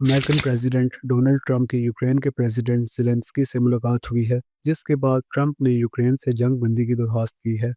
American president Donald Trump की Ukraine के president Zelensky से मुलाकात हुई है, जिसके बाद ट्रंप ने यूक्रेन से जंग बंदी की दरख्वास्त की है।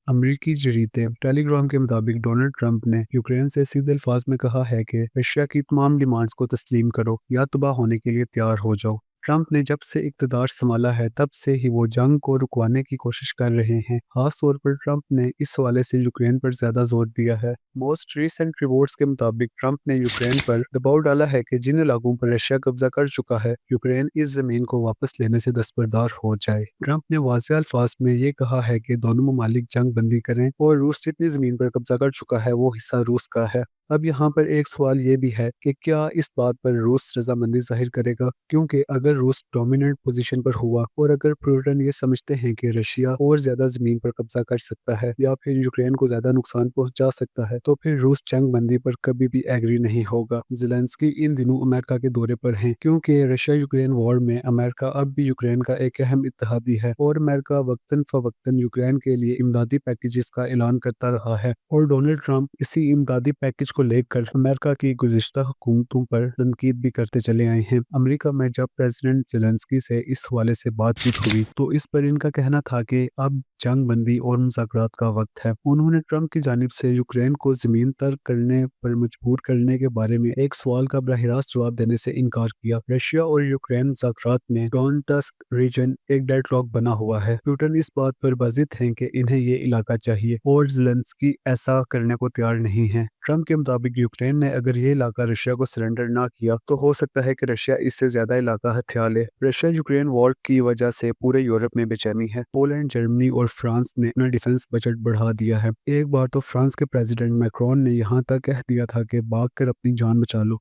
अमरीकी जरीदे टेलीग्राम के मुताबिक डोनाल्ड ट्रंप ने यूक्रेन से सीधे अल्फाज में कहा है कि रशिया की तमाम डिमांड्स को तस्लीम करो या तबाह होने के लिए तैयार हो जाओ। ट्रंप ने जब से इक़्तिदार संभाला है तब से ही वो जंग को रुकवाने की कोशिश कर रहे हैं। खास तौर पर ट्रंप ने इस हवाले से यूक्रेन पर ज़्यादा जोर दिया है। मोस्ट रीसेंट रिपोर्ट्स के मुताबिक ट्रंप ने यूक्रेन पर दबाव डाला है कि जिन इलाकों पर रशिया कब्जा कर चुका है, यूक्रेन इस ज़मीन को वापस लेने से दस्तबरदार हो जाए। ट्रंप ने वाज़ेह अल्फाज में ये कहा है कि दोनों ममालिक जंग बंदी करें और रूस जितनी ज़मीन पर कब्जा कर चुका है वो हिस्सा रूस का है। अब यहाँ पर एक सवाल ये भी है कि क्या इस बात पर रूस रजामंदी जाहिर करेगा, क्योंकि अगर रूस डोमिनेंट पोजीशन पर हुआ और अगर पुतिन ये समझते हैं कि रशिया और ज़्यादा ज़मीन पर कब्जा कर सकता है या फिर यूक्रेन को ज़्यादा नुकसान पहुंचा सकता है, तो फिर रूस जंग बंदी पर कभी भी एग्री नहीं होगा। ज़ेलेंस्की इन दिनों अमेरिका के दौरे पर हैं, क्योंकि रशिया यूक्रेन वॉर में अमेरिका अब भी यूक्रेन का एक अहम इत्तेहादी है और अमेरिका वक्तन फ़वक्तन यूक्रेन के लिए इमदादी पैकेजेस का ऐलान करता रहा है। और डोनाल्ड ट्रंप इसी इमदादी पैकेज को लेकर अमेरिका की गुज़िश्ता हुकूमतों पर तनकीद भी करते चले आए हैं। अमेरिका में जब प्रेसिडेंट ज़ेलेंस्की से इस हवाले से बातचीत हुई तो इस पर इनका कहना था कि अब जंग बंदी और मुज़ाकरात का वक्त है। उन्होंने ट्रंप की जानिब से यूक्रेन को ज़मीन तर्क करने पर मजबूर करने के बारे में एक सवाल का बराह रास्त जवाब देने से इनकार किया। रशिया और यूक्रेन मुज़ाकरात में डोनेट्स्क रीजन एक डेडलॉक बना हुआ है। पुतिन इस बात पर बाज़िद हैं कि इन्हें ये इलाका चाहिए और ज़ेलेंस्की ऐसा करने को तैयार नहीं है। ट्रंप के मुताबिक यूक्रेन ने अगर ये इलाका रशिया को सरेंडर ना किया तो हो सकता है कि रशिया इससे ज़्यादा इलाका हथिया ले। रशिया यूक्रेन वॉर की वजह से पूरे यूरोप में बेचैनी है। पोलैंड, जर्मनी और फ्रांस ने अपना डिफेंस बजट बढ़ा दिया है। एक बार तो फ्रांस के प्रेसिडेंट मैक्रोन ने यहाँ तक कह दिया था कि भाग कर अपनी जान बचा लो,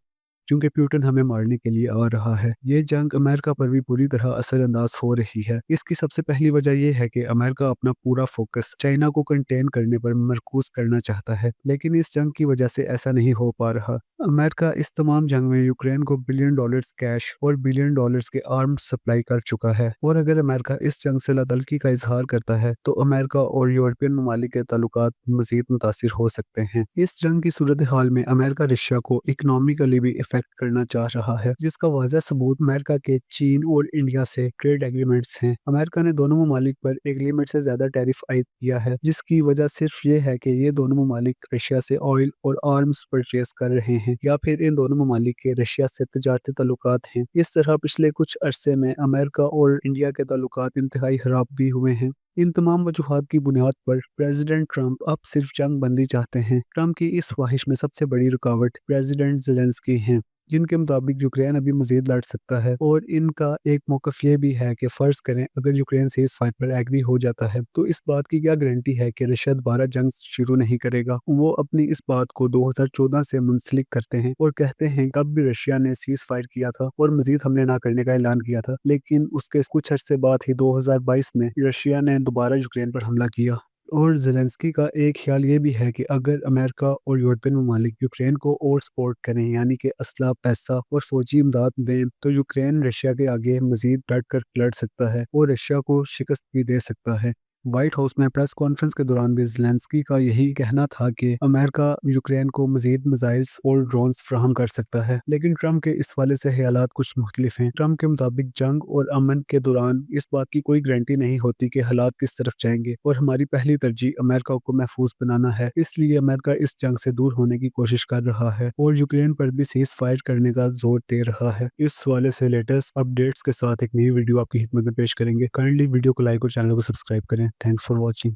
क्योंकि पुतिन हमें मारने के लिए आ रहा है। ये जंग अमेरिका पर भी पूरी तरह असरअंदाज हो रही है। इसकी सबसे पहली वजह यह है कि अमेरिका अपना पूरा फोकस चाइना को कंटेन करने पर मरकूज करना चाहता है, लेकिन इस जंग की वजह से ऐसा नहीं हो पा रहा। अमेरिका इस तमाम जंग में यूक्रेन को $बिलियन कैश और $बिलियन के आर्म्स सप्लाई कर चुका है, और अगर अमेरिका इस जंग से लातल्की का इजहार करता है तो अमेरिका और यूरोपियन ममालिक के ताल्लुकात मजीद मुतासिर हो सकते हैं। इस जंग की सूरत हाल में अमेरिका रशिया को इकनॉमिकली भी इफेक्ट करना चाह रहा है, जिसका वाज़ह सबूत अमेरिका के चीन और इंडिया से ट्रेड एग्रीमेंट्स हैं। अमेरिका ने दोनों ममालिक पर एक लिमिट से ज्यादा टैरिफ आयद किया है, जिसकी वजह सिर्फ ये है कि ये दोनों ममालिक रशिया से ऑयल और आर्म्स परचेज कर रहे हैं, या फिर इन दोनों ममालिक के रशिया से तजारती ताल्लुकात हैं। इस तरह पिछले कुछ अरसे में अमेरिका और इंडिया के ताल्लुकात इंतहाई खराब भी हुए हैं। इन तमाम वजूहात की बुनियाद पर प्रेसिडेंट ट्रंप अब सिर्फ जंग बंदी चाहते हैं। ट्रंप की इस ख्वाहिश में सबसे बड़ी रुकावट प्रेसिडेंट ज़ेलेंस्की हैं, जिनके मुताबिक यूक्रेन अभी मजीद लड़ सकता है। और इनका एक मौक़िफ़ ये भी है कि फ़र्ज़ करें अगर यूक्रेन सीज़ फायर पर एग्री हो जाता है तो इस बात की क्या गारंटी है कि रशिया दोबारा जंग शुरू नहीं करेगा। वो अपनी इस बात को 2014 से मुंसलिक करते हैं और कहते हैं तब भी रशिया ने सीज़ फायर किया था और मजीद हमले ना करने का ऐलान किया था, लेकिन उसके कुछ अरसे बाद ही 2022 में रशिया ने दोबारा यूक्रेन पर हमला किया। और ज़ेलेंस्की का एक ख्याल ये भी है कि अगर अमेरिका और यूरोपियन ममालिक यूक्रेन को और सपोर्ट करें, यानी कि असला, पैसा और फौजी इमदाद दें, तो यूक्रेन रशिया के आगे मजीद डट कर लड़ सकता है और रशिया को शिकस्त भी दे सकता है। व्हाइट हाउस में प्रेस कॉन्फ्रेंस के दौरान भी ज़ेलेंस्की का यही कहना था कि अमेरिका यूक्रेन को मजीद मिसाइल्स और ड्रोन्स फ्राहम कर सकता है, लेकिन ट्रंप के इस वाले से हालात कुछ मुख्तलिफ हैं। ट्रंप के मुताबिक जंग और अमन के दौरान इस बात की कोई गारंटी नहीं होती कि हालात किस तरफ जाएंगे, और हमारी पहली तरजीह अमेरिका को महफूज बनाना है। इसलिए अमेरिका इस जंग से दूर होने की कोशिश कर रहा है और यूक्रेन पर भी सीज फायर करने का जोर दे रहा है। इस वाले से लेटेस्ट अपडेट्स के साथ एक नई वीडियो आपकी खिदमत में पेश करेंगे। काइंडली वीडियो को लाइक और चैनल को सब्सक्राइब करें। Thanks for watching.